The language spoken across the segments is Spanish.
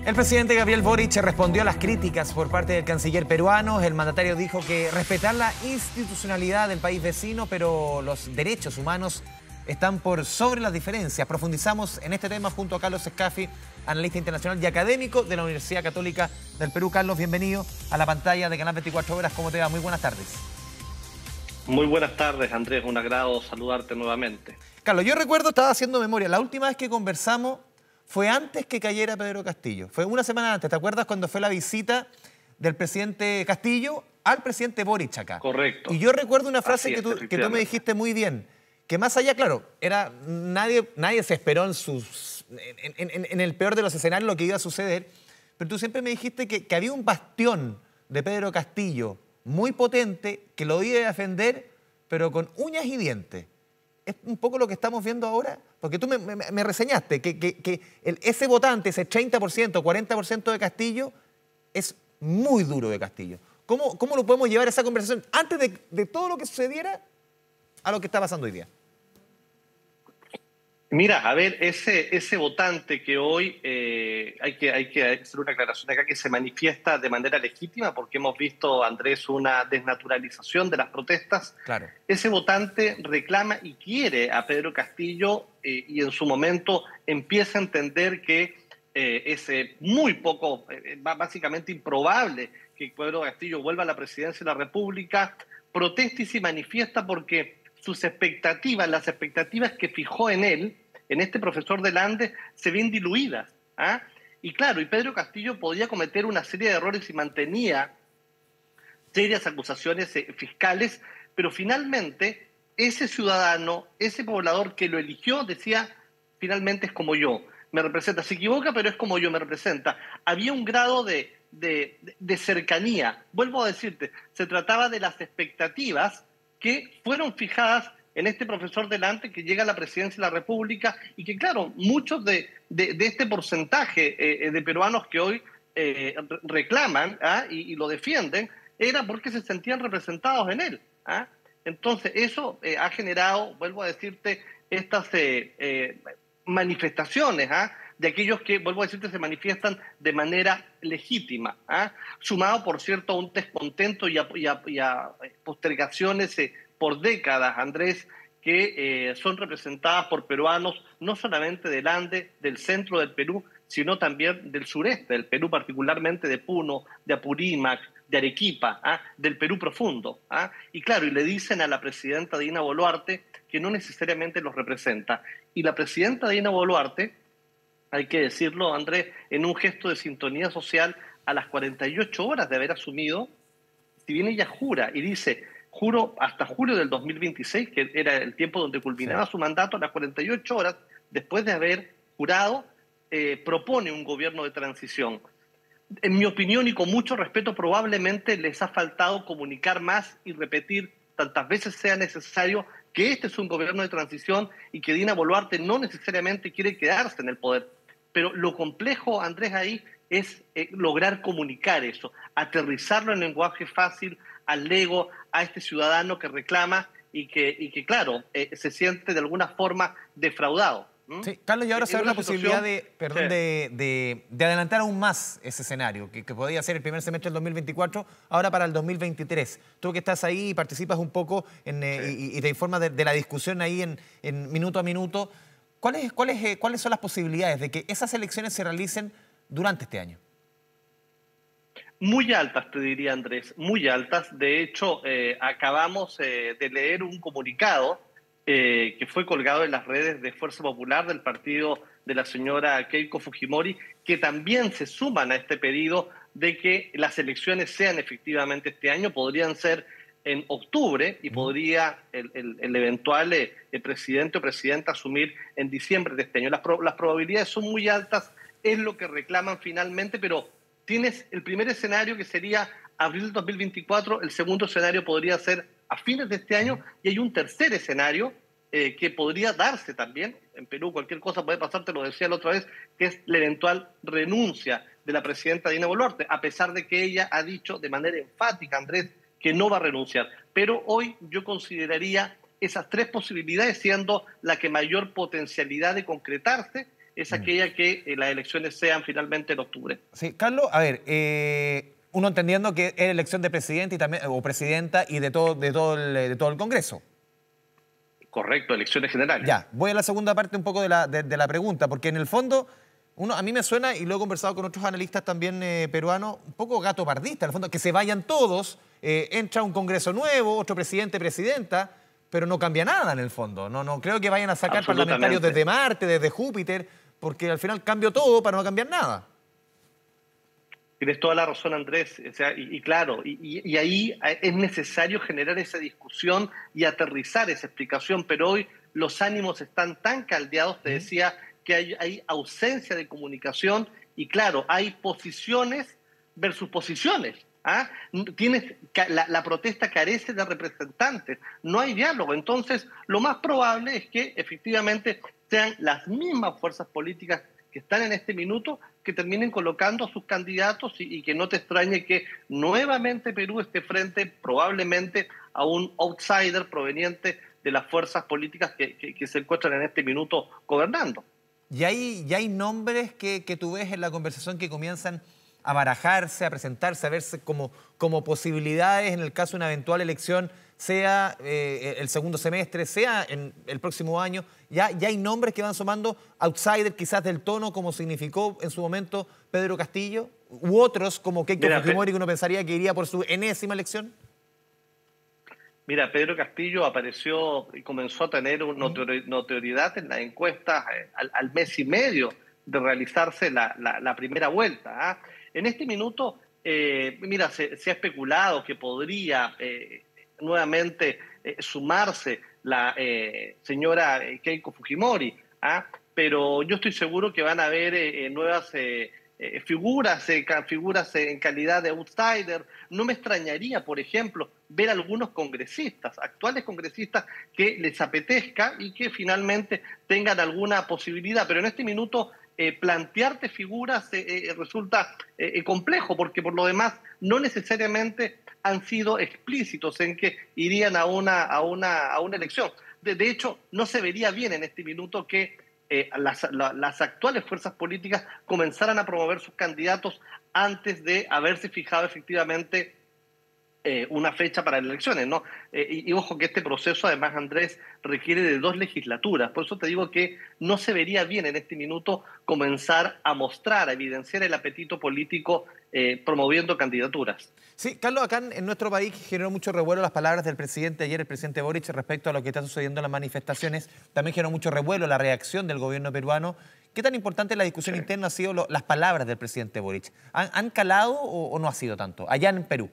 El presidente Gabriel Boric respondió a las críticas por parte del canciller peruano. El mandatario dijo que respetar la institucionalidad del país vecino, pero los derechos humanos están por sobre las diferencias. Profundizamos en este tema junto a Carlos Escafi, analista internacional y académico de la Universidad Católica del Perú. Carlos, bienvenido a la pantalla de Canal 24 Horas. ¿Cómo te va? Muy buenas tardes. Muy buenas tardes, Andrés. Un agrado saludarte nuevamente. Carlos, yo recuerdo, estaba haciendo memoria, la última vez que conversamos fue antes que cayera Pedro Castillo. Fue una semana antes. ¿Te acuerdas cuando fue la visita del presidente Castillo al presidente Boric acá? Correcto. Y yo recuerdo una frase que tú me dijiste muy bien, que más allá, claro, nadie se esperó en el peor de los escenarios lo que iba a suceder, pero tú siempre me dijiste que había un bastión de Pedro Castillo muy potente que lo iba a defender, pero con uñas y dientes. ¿Es un poco lo que estamos viendo ahora? Porque tú me reseñaste que ese votante, ese 30%, 40% de Castillo, es muy duro de Castillo. ¿Cómo lo podemos llevar a esa conversación antes de todo lo que sucediera a lo que está pasando hoy día? Mira, a ver, ese votante que hoy hay que hacer una aclaración acá, que se manifiesta de manera legítima, porque hemos visto, Andrés, una desnaturalización de las protestas. Claro. Ese votante reclama y quiere a Pedro Castillo y en su momento empieza a entender que es muy poco, básicamente improbable que Pedro Castillo vuelva a la presidencia de la República. Protesta y se manifiesta porque sus expectativas, las expectativas que fijó en él, en este profesor del Andes, se ven diluidas. Y claro, y Pedro Castillo podía cometer una serie de errores y mantenía serias acusaciones fiscales, pero finalmente ese ciudadano, ese poblador que lo eligió, decía, finalmente es como yo, me representa. Se equivoca, pero es como yo, me representa. Había un grado de cercanía. Vuelvo a decirte, se trataba de las expectativas que fueron fijadas en este profesor delante que llega a la presidencia de la República y que, claro, muchos de este porcentaje de peruanos que hoy reclaman y lo defienden, era porque se sentían representados en él. Entonces, eso ha generado, vuelvo a decirte, estas manifestaciones de aquellos que, vuelvo a decirte, se manifiestan de manera legítima, sumado, por cierto, a un descontento y a postergaciones por décadas, Andrés, que son representadas por peruanos no solamente del Ande, del centro del Perú, sino también del sureste del Perú, particularmente de Puno, de Apurímac, de Arequipa, del Perú profundo. Y claro, y le dicen a la presidenta Dina Boluarte que no necesariamente los representa. Y la presidenta Dina Boluarte, hay que decirlo, Andrés, en un gesto de sintonía social, a las 48 horas de haber asumido, si bien ella jura y dice, juro hasta julio del 2026, que era el tiempo donde culminaba su mandato, a las 48 horas, después de haber jurado, propone un gobierno de transición. En mi opinión y con mucho respeto, probablemente les ha faltado comunicar más y repetir tantas veces sea necesario que este es un gobierno de transición y que Dina Boluarte no necesariamente quiere quedarse en el poder. Pero lo complejo, Andrés, ahí es lograr comunicar eso, aterrizarlo en lenguaje fácil al ego, a este ciudadano que reclama y que claro, se siente de alguna forma defraudado. Sí, Carlos, y ahora se abre la posibilidad de adelantar aún más ese escenario, que podría ser el primer semestre del 2024, ahora para el 2023. Tú que estás ahí y participas un poco y te informas de la discusión ahí en minuto a minuto, ¿cuáles son las posibilidades de que esas elecciones se realicen durante este año? Muy altas, te diría, Andrés, muy altas. De hecho, acabamos de leer un comunicado que fue colgado en las redes de Fuerza Popular del partido de la señora Keiko Fujimori, que también se suman a este pedido de que las elecciones sean efectivamente este año. Podrían ser en octubre y podría el eventual presidente o presidenta asumir en diciembre de este año. Las probabilidades son muy altas, es lo que reclaman finalmente, pero tienes el primer escenario que sería abril del 2024, el segundo escenario podría ser a fines de este año y hay un tercer escenario que podría darse también. En Perú cualquier cosa puede pasar, te lo decía la otra vez, que es la eventual renuncia de la presidenta Dina Boluarte, a pesar de que ella ha dicho de manera enfática, Andrés, que no va a renunciar. Pero hoy yo consideraría esas tres posibilidades siendo la que mayor potencialidad de concretarse es aquella que las elecciones sean finalmente en octubre. Sí, Carlos, a ver, uno entendiendo que es elección de presidente y también, o presidenta y de todo el Congreso. Correcto, elecciones generales. Ya, voy a la segunda parte un poco de la pregunta, porque en el fondo, a mí me suena, y lo he conversado con otros analistas también peruanos, un poco gato pardista, en el fondo, que se vayan todos, entra un Congreso nuevo, otro presidente, presidenta, pero no cambia nada en el fondo. No creo que vayan a sacar parlamentarios desde Marte, desde Júpiter, porque al final cambio todo para no cambiar nada. Tienes toda la razón, Andrés. O sea, claro, y ahí es necesario generar esa discusión y aterrizar esa explicación, pero hoy los ánimos están tan caldeados, te decía, que hay ausencia de comunicación y claro, hay posiciones versus posiciones. ¿Ah? La protesta carece de representantes, no hay diálogo. Entonces, lo más probable es que efectivamente sean las mismas fuerzas políticas que están en este minuto que terminen colocando a sus candidatos y que no te extrañe que nuevamente Perú esté frente probablemente a un outsider proveniente de las fuerzas políticas que se encuentran en este minuto gobernando. ¿Y hay nombres que tú ves en la conversación que comienzan a barajarse, a presentarse, a verse como posibilidades en el caso de una eventual elección, sea el segundo semestre, sea en el próximo año? Ya hay nombres que van sumando outsiders quizás del tono como significó en su momento Pedro Castillo, u otros como Keiko Fujimori, que uno pensaría que iría por su enésima elección. Mira, Pedro Castillo apareció y comenzó a tener notoriedad en las encuestas al mes y medio de realizarse la primera vuelta. ¿Ah? En este minuto, mira, se ha especulado que podría nuevamente sumarse la señora Keiko Fujimori, ¿ah? Pero yo estoy seguro que van a haber nuevas figuras en calidad de outsider. No me extrañaría, por ejemplo, ver algunos congresistas, actuales congresistas, que les apetezca y que finalmente tengan alguna posibilidad. Pero en este minuto plantearte figuras resulta complejo, porque por lo demás no necesariamente han sido explícitos en que irían a una elección. De hecho, no se vería bien en este minuto que las actuales fuerzas políticas comenzaran a promover sus candidatos antes de haberse fijado efectivamente una fecha para las elecciones, ¿no? Y ojo que este proceso, además, Andrés, requiere de 2 legislaturas. Por eso te digo que no se vería bien en este minuto comenzar a mostrar, a evidenciar el apetito político promoviendo candidaturas. Sí, Carlos, acá en nuestro país generó mucho revuelo las palabras del presidente ayer, el presidente Boric, respecto a lo que está sucediendo en las manifestaciones. También generó mucho revuelo la reacción del gobierno peruano. ¿Qué tan importante en la discusión interna han sido las palabras del presidente Boric? ¿Han calado o no ha sido tanto allá en Perú?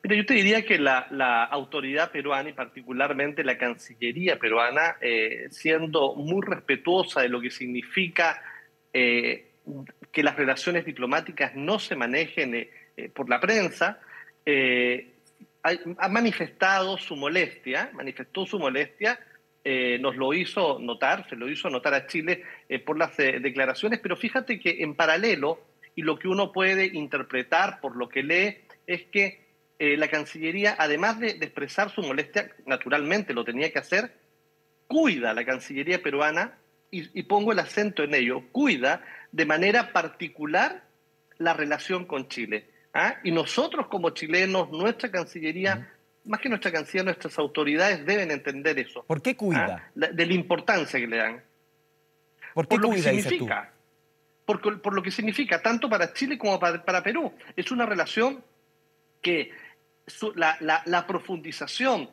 Mira, yo te diría que la autoridad peruana y particularmente la Cancillería peruana, siendo muy respetuosa de lo que significa que las relaciones diplomáticas no se manejen por la prensa, ha manifestado su molestia, nos lo hizo notar, se lo hizo notar a Chile por las declaraciones, pero fíjate que en paralelo, y lo que uno puede interpretar por lo que lee, es que la Cancillería, además de expresar su molestia, naturalmente lo tenía que hacer, cuida la Cancillería peruana, y pongo el acento en ello, cuida de manera particular la relación con Chile. ¿Ah? Y nosotros como chilenos, nuestra Cancillería, más que nuestra Cancillería, nuestras autoridades deben entender eso. ¿Por qué cuida? ¿Ah? De la importancia que le dan. ¿Por qué lo cuida, que significa, por lo que significa, tanto para Chile como para Perú. Es una relación que la profundización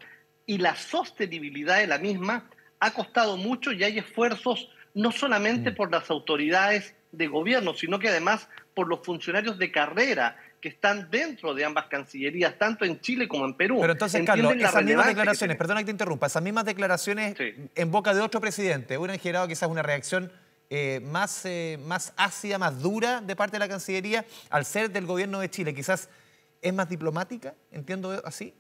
y la sostenibilidad de la misma ha costado mucho, y hay esfuerzos no solamente por las autoridades de gobierno, sino que además por los funcionarios de carrera que están dentro de ambas cancillerías, tanto en Chile como en Perú. Pero entonces, Carlos, esas mismas declaraciones, perdona que te interrumpa, esas mismas declaraciones en boca de otro presidente hubieran generado quizás una reacción más ácida, más dura de parte de la Cancillería, al ser del gobierno de Chile. Quizás es más diplomática, entiendo así.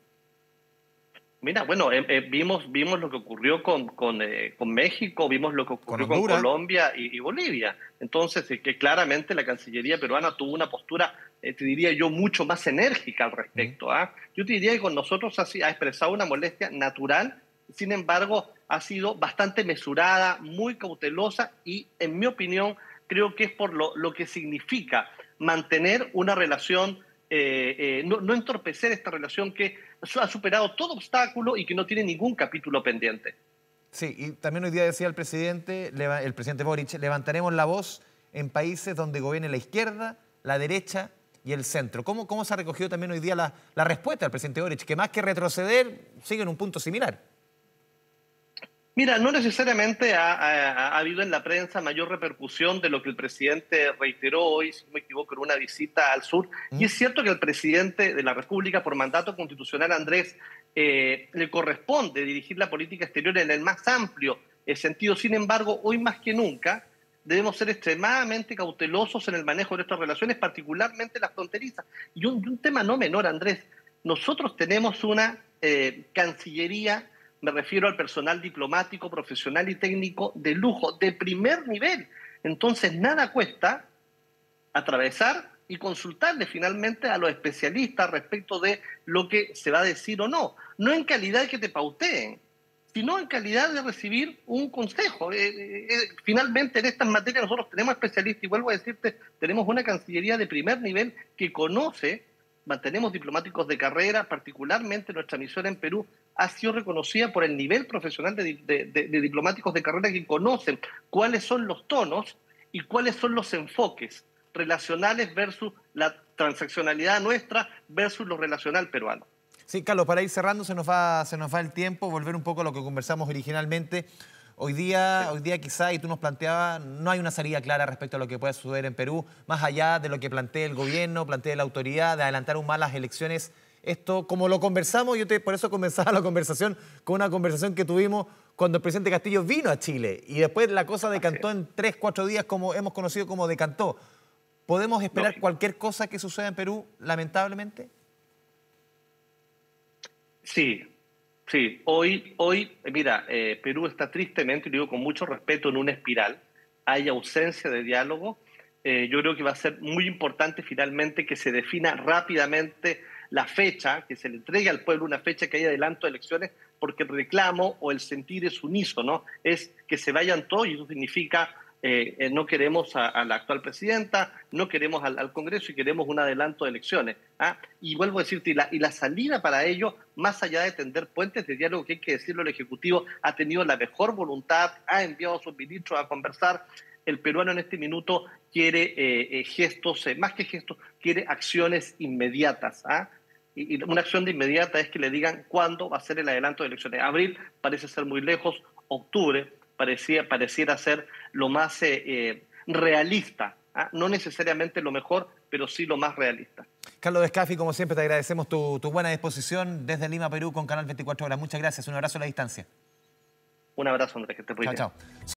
Mira, bueno, vimos lo que ocurrió con México, vimos lo que ocurrió con Colombia y Bolivia. Entonces, que claramente la Cancillería peruana tuvo una postura, te diría yo, mucho más enérgica al respecto. Yo te diría que con nosotros ha expresado una molestia natural. Sin embargo, ha sido bastante mesurada, muy cautelosa y, en mi opinión, creo que es por lo que significa mantener una relación, no entorpecer esta relación que ha superado todo obstáculo y que no tiene ningún capítulo pendiente. Sí, y también hoy día decía el presidente Boric, levantaremos la voz en países donde gobierne la izquierda, la derecha y el centro. ¿Cómo se ha recogido también hoy día la respuesta del presidente Boric? Que más que retroceder, sigue en un punto similar. Mira, no necesariamente ha habido en la prensa mayor repercusión de lo que el presidente reiteró hoy, si no me equivoco, en una visita al sur. Y es cierto que al presidente de la República, por mandato constitucional, Andrés, le corresponde dirigir la política exterior en el más amplio sentido. Sin embargo, hoy más que nunca debemos ser extremadamente cautelosos en el manejo de nuestras relaciones, particularmente las fronterizas. Y un tema no menor, Andrés. Nosotros tenemos una Cancillería, me refiero al personal diplomático, profesional y técnico de lujo, de primer nivel. Entonces, nada cuesta atravesar y consultarle finalmente a los especialistas respecto de lo que se va a decir o no. No en calidad de que te pauteen, sino en calidad de recibir un consejo. Finalmente, en estas materias nosotros tenemos especialistas y vuelvo a decirte, tenemos una Cancillería de primer nivel que conoce, mantenemos diplomáticos de carrera, particularmente nuestra misión en Perú ha sido reconocida por el nivel profesional de diplomáticos de carrera que conocen cuáles son los tonos y cuáles son los enfoques relacionales versus la transaccionalidad nuestra versus lo relacional peruano. Sí, Carlos, para ir cerrando se nos va el tiempo, volver un poco a lo que conversamos originalmente. Hoy día quizá, y tú nos planteabas, no hay una salida clara respecto a lo que pueda suceder en Perú, más allá de lo que plantee el gobierno, plantee la autoridad, de adelantar aún más las elecciones. Esto, como lo conversamos, por eso comenzaba la conversación con una conversación que tuvimos cuando el presidente Castillo vino a Chile y después la cosa decantó en 3, 4 días, como hemos conocido como decantó. ¿Podemos esperar cualquier cosa que suceda en Perú, lamentablemente? Sí. Hoy mira, Perú está tristemente, y lo digo con mucho respeto, en una espiral. Hay ausencia de diálogo. Yo creo que va a ser muy importante finalmente que se defina rápidamente la fecha, que se le entregue al pueblo una fecha que haya adelanto de elecciones, porque el reclamo o el sentir es unísono, es que se vayan todos y eso significa no queremos a la actual presidenta, no queremos al Congreso y queremos un adelanto de elecciones. Y vuelvo a decirte, y la salida para ello, más allá de tender puentes de diálogo, que hay que decirlo, el Ejecutivo ha tenido la mejor voluntad, ha enviado a sus ministros a conversar. El peruano en este minuto quiere gestos, más que gestos, quiere acciones inmediatas. Y una acción de inmediata es que le digan cuándo va a ser el adelanto de elecciones. Abril parece ser muy lejos, octubre pareciera ser lo más realista, no necesariamente lo mejor, pero sí lo más realista. Carlos Descalzi, como siempre, te agradecemos tu buena disposición desde Lima, Perú, con Canal 24 Horas. Muchas gracias, un abrazo a la distancia. Un abrazo, Andrés, que te puedes. Chao, chao.